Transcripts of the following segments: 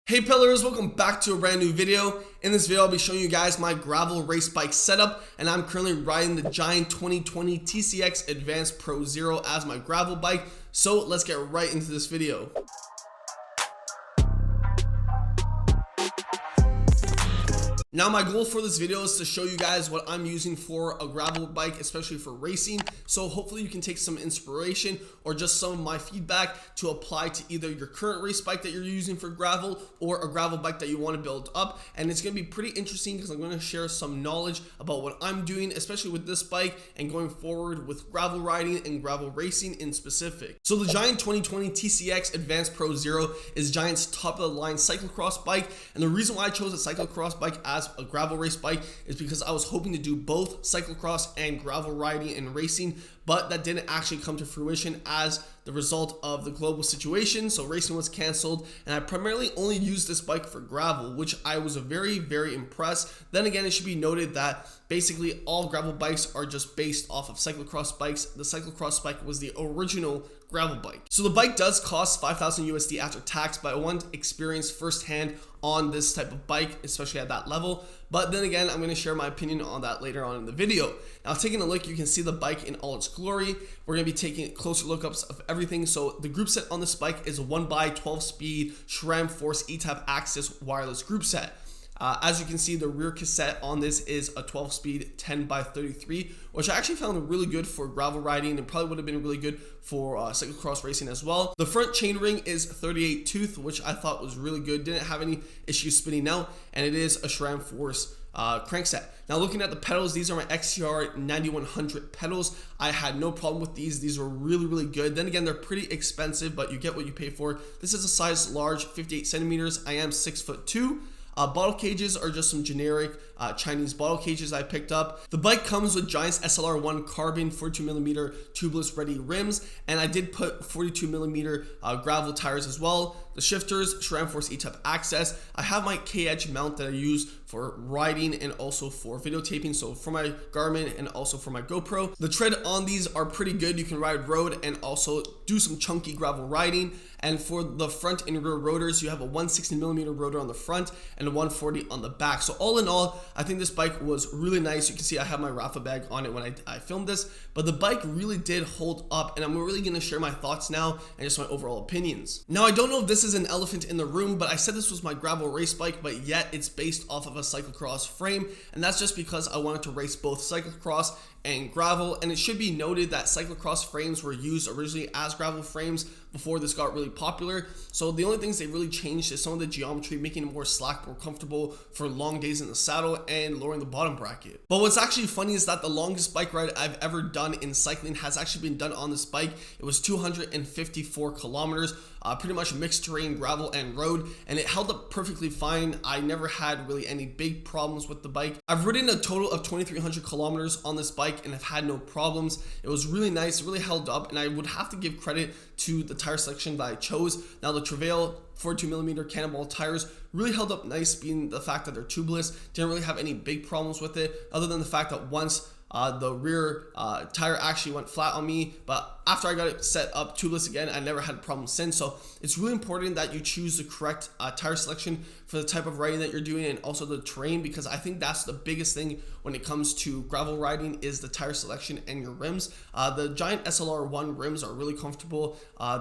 Hey pillars, welcome back to a brand new video. In this video, I'll be showing you guys my gravel race bike setup, and I'm currently riding the Giant 2020 TCX Advanced Pro Zero as my gravel bike. So let's get right into this video. Now my goal for this video is to show you guys what I'm using for a gravel bike, especially for racing. So hopefully you can take some inspiration or just some of my feedback to apply to either your current race bike that you're using for gravel or a gravel bike that you want to build up. And it's going to be pretty interesting because I'm going to share some knowledge about what I'm doing, especially with this bike and going forward with gravel riding and gravel racing in specific. So the Giant 2020 TCX Advanced Pro Zero is Giant's top of the line cyclocross bike. And the reason why I chose a cyclocross bike as a gravel race bike is because I was hoping to do both cyclocross and gravel riding and racing, but that didn't actually come to fruition as the result of the global situation. So racing was canceled, and I primarily only used this bike for gravel, which I was very impressed. Then again, it should be noted that basically all gravel bikes are just based off of cyclocross bikes. The cyclocross bike was the original gravel bike. So the bike does cost 5,000 USD after tax, but I want experience firsthand on this type of bike, especially at that level. But then again, I'm going to share my opinion on that later on in the video. Now taking a look, you can see the bike in all its glory. We're going to be taking closer lookups of everything. So the group set on this bike is a 1x12 speed SRAM Force E-Type Axis wireless group set. As you can see, the rear cassette on this is a 12-speed 10x33, which I actually found really good for gravel riding and probably would have been really good for cyclocross racing as well. The front chainring is 38 tooth, which I thought was really good. Didn't have any issues spinning out, and it is a SRAM Force crankset. Now looking at the pedals, these are my XCR 9100 pedals. I had no problem with these. These were really good. Then again, they're pretty expensive, but you get what you pay for. This is a size large, 58 centimeters. I am 6'2". Bottle cages are just some generic Chinese bottle cages I picked up. The bike comes with Giant's SLR1 carbon 42mm tubeless ready rims, and I did put 42mm gravel tires as well. The shifters, SRAM Force E-Type Access. I have my K-Edge mount that I use for riding and also for videotaping, so for my Garmin and also for my GoPro. The tread on these are pretty good. You can ride road and also do some chunky gravel riding. And for the front and rear rotors, you have a 160mm rotor on the front and a 140 on the back. So all in all, I think this bike was really nice. You can see I have my raffle bag on it when I filmed this, but the bike really did hold up, and I'm really going to share my thoughts now and just my overall opinions. Now, I don't know if this is an elephant in the room, but I said this was my gravel race bike, but yet it's based off of a cyclocross frame, and that's just because I wanted to race both cyclocross and gravel. And it should be noted that cyclocross frames were used originally as gravel frames before this got really popular. So the only things they really changed is some of the geometry, making it more slack, more comfortable for long days in the saddle, and lowering the bottom bracket. But what's actually funny is that the longest bike ride I've ever done in cycling has actually been done on this bike. It was 254 kilometers, pretty much mixed terrain, gravel and road, and it held up perfectly fine. I never had really any big problems with the bike. I've ridden a total of 2,300 kilometers on this bike and I've had no problems. It was really nice, really held up, and I would have to give credit to the tire selection that I chose. Now the Travail 42mm Cannonball tires really held up nice, being the fact that they're tubeless. Didn't really have any big problems with it, other than the fact that once the rear tire actually went flat on me, but after I got it set up tubeless again, I never had a problem since. So it's really important that you choose the correct tire selection for the type of riding that you're doing, and also the terrain, because I think that's the biggest thing when it comes to gravel riding is the tire selection and your rims. The Giant SLR1 rims are really comfortable.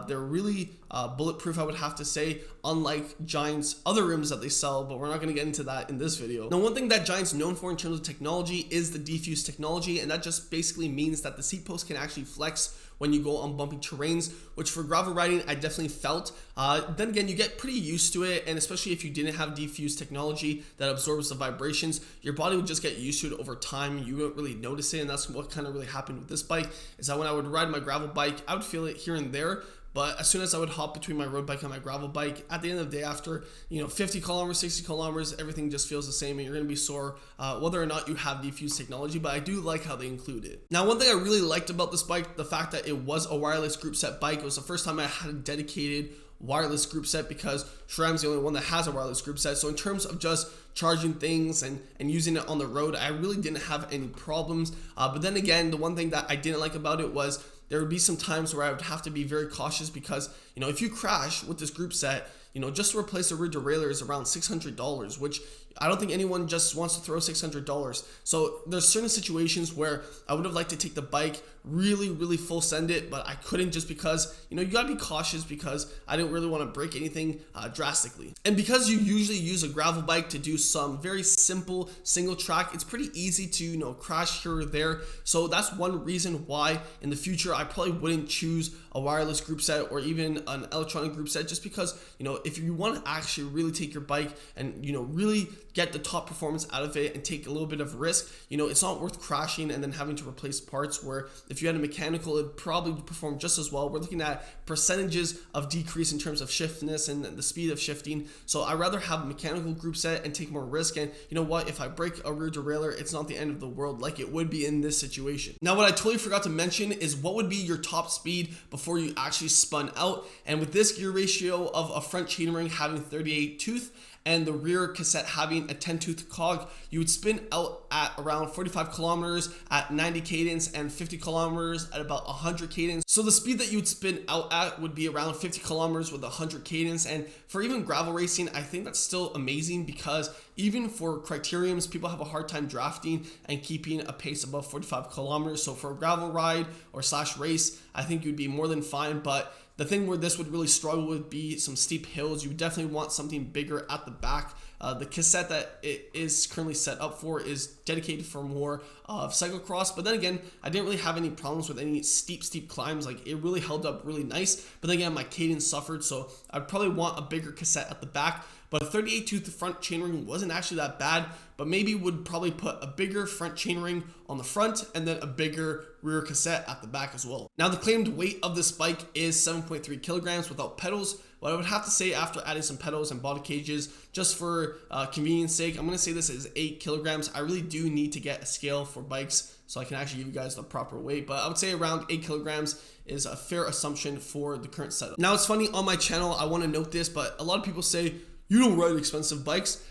They're really bulletproof, I would have to say, unlike Giant's other rims that they sell, but we're not going to get into that in this video. Now, one thing that Giant's known for in terms of technology is the defuse technology, and that just basically means that the seat post can actually flex when you go on bumpy terrains, which for gravel riding I definitely felt. Then again, you get pretty used to it, and especially if you didn't have defuse technology that absorbs the vibrations, your body would just get used to it over time. You wouldn't really notice it, and that's what kind of really happened with this bike, is that when I would ride my gravel bike, I would feel it here and there, but as soon as I would hop between my road bike and my gravel bike, at the end of the day, after 50 kilometers, 60 kilometers, everything just feels the same, and you're going to be sore whether or not you have defuse technology. But I do like how they include it. Now, one thing I really liked about this bike, the fact that it was a wireless group set bike. It was the first time I had a dedicated wireless group set, because SRAM's the only one that has a wireless group set. So in terms of just charging things and using it on the road, I really didn't have any problems. But then again, the one thing that I didn't like about it was there would be some times where I would have to be very cautious, because if you crash with this group set, you know, just to replace a rear derailleur is around $600, which I don't think anyone just wants to throw $600. So there's certain situations where I would have liked to take the bike, really full send it, but I couldn't just because, you know, you gotta be cautious because I didn't really want to break anything drastically. And because you usually use a gravel bike to do some very simple single track, it's pretty easy to, you know, crash here or there. So that's one reason why in the future I probably wouldn't choose a wireless group set or even an electronic group set, just because, you know, if you want to actually really take your bike and, you know, really get the top performance out of it and take a little bit of risk, you know, it's not worth crashing and then having to replace parts, where if you had a mechanical, it'd probably perform just as well. We're looking at percentages of decrease in terms of shiftness and the speed of shifting. So I'd rather have a mechanical group set and take more risk. And you know what, if I break a rear derailleur, it's not the end of the world like it would be in this situation. Now, what I totally forgot to mention is what would be your top speed before you actually spun out. And with this gear ratio of a front chainring having 38 tooth and the rear cassette having a 10 tooth cog, you would spin out at around 45 kilometers at 90 cadence and 50 kilometers at about 100 cadence. So the speed that you would spin out at would be around 50 kilometers with 100 cadence. And for even gravel racing, I think that's still amazing, because even for criteriums, people have a hard time drafting and keeping a pace above 45 kilometers. So for a gravel ride or slash race, I think you'd be more than fine. But the thing where this would really struggle would be some steep hills. You would definitely want something bigger at the back. The cassette that it is currently set up for is dedicated for more of cyclocross, but then again, I didn't really have any problems with any steep climbs. Like, it really held up really nice, but then again, my cadence suffered, so I'd probably want a bigger cassette at the back. But a 38 tooth front chainring wasn't actually that bad, but maybe would probably put a bigger front chainring on the front and then a bigger rear cassette at the back as well. Now, the claimed weight of this bike is 7.3 kilograms without pedals. What I would have to say after adding some pedals and body cages, just for convenience sake, I'm going to say this is 8 kilograms. I really do need to get a scale for bikes so I can actually give you guys the proper weight, but I would say around 8 kilograms is a fair assumption for the current setup. Now, it's funny, on my channel, I want to note this, but a lot of people say, you don't ride expensive bikes.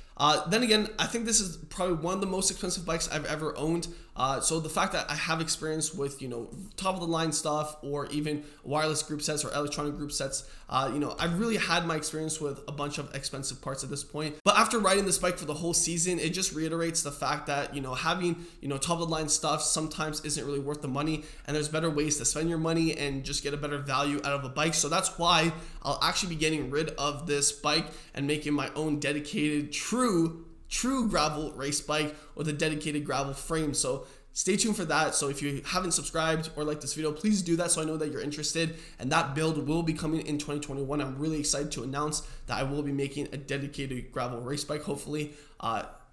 Then again, I think this is probably one of the most expensive bikes I've ever owned. So the fact that I have experience with, you know, top of the line stuff or even wireless group sets or electronic group sets, you know, I've really had my experience with a bunch of expensive parts at this point. But after riding this bike for the whole season, it just reiterates the fact that, you know, having, you know, top of the line stuff sometimes isn't really worth the money, and there's better ways to spend your money and just get a better value out of a bike. So that's why I'll actually be getting rid of this bike and making my own dedicated true gravel race bike with a dedicated gravel frame. So stay tuned for that. So if you haven't subscribed or liked this video, please do that so I know that you're interested, and that build will be coming in 2021. I'm really excited to announce that I will be making a dedicated gravel race bike, hopefully.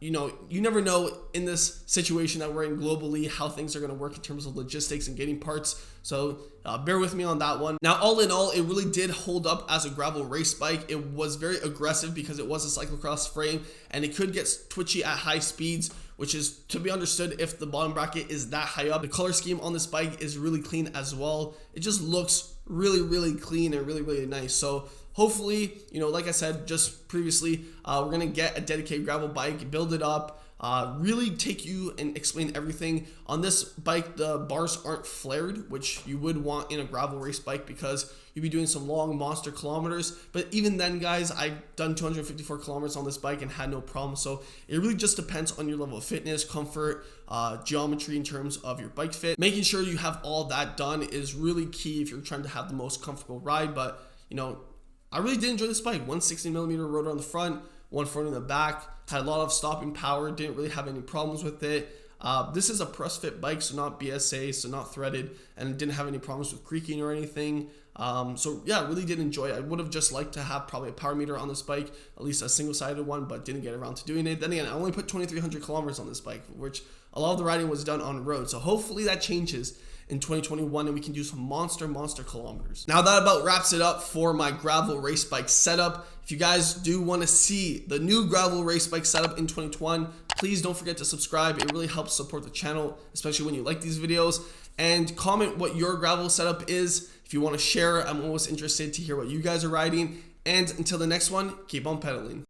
You know, you never know in this situation that we're in globally how things are going to work in terms of logistics and getting parts. So bear with me on that one. Now, all in all, it really did hold up as a gravel race bike. It was very aggressive because it was a cyclocross frame, and it could get twitchy at high speeds, which is to be understood if the bottom bracket is that high up. The color scheme on this bike is really clean as well. It just looks really clean and really nice. So hopefully, you know, like I said just previously, we're gonna get a dedicated gravel bike, build it up, really take you and explain everything. On this bike, the bars aren't flared, which you would want in a gravel race bike because you'd be doing some long monster kilometers. But even then, guys, I've done 254 kilometers on this bike and had no problem. So it really just depends on your level of fitness, comfort, geometry in terms of your bike fit. Making sure you have all that done is really key if you're trying to have the most comfortable ride. But, you know, I really did enjoy this bike. 160mm rotor on the front, 140 in the back, had a lot of stopping power, didn't really have any problems with it. This is a press fit bike, so not BSA, so not threaded, and didn't have any problems with creaking or anything. So yeah, really did enjoy it. I would have just liked to have probably a power meter on this bike, at least a single-sided one, but didn't get around to doing it. Then again, I only put 2,300 kilometers on this bike, which a lot of the riding was done on road. So hopefully that changes in 2021 and we can do some monster kilometers. Now that about wraps it up for my gravel race bike setup. If you guys do want to see the new gravel race bike setup in 2021, please don't forget to subscribe. It really helps support the channel, especially when you like these videos. And comment what your gravel setup is. If you want to share, I'm always interested to hear what you guys are riding. And until the next one, keep on pedaling.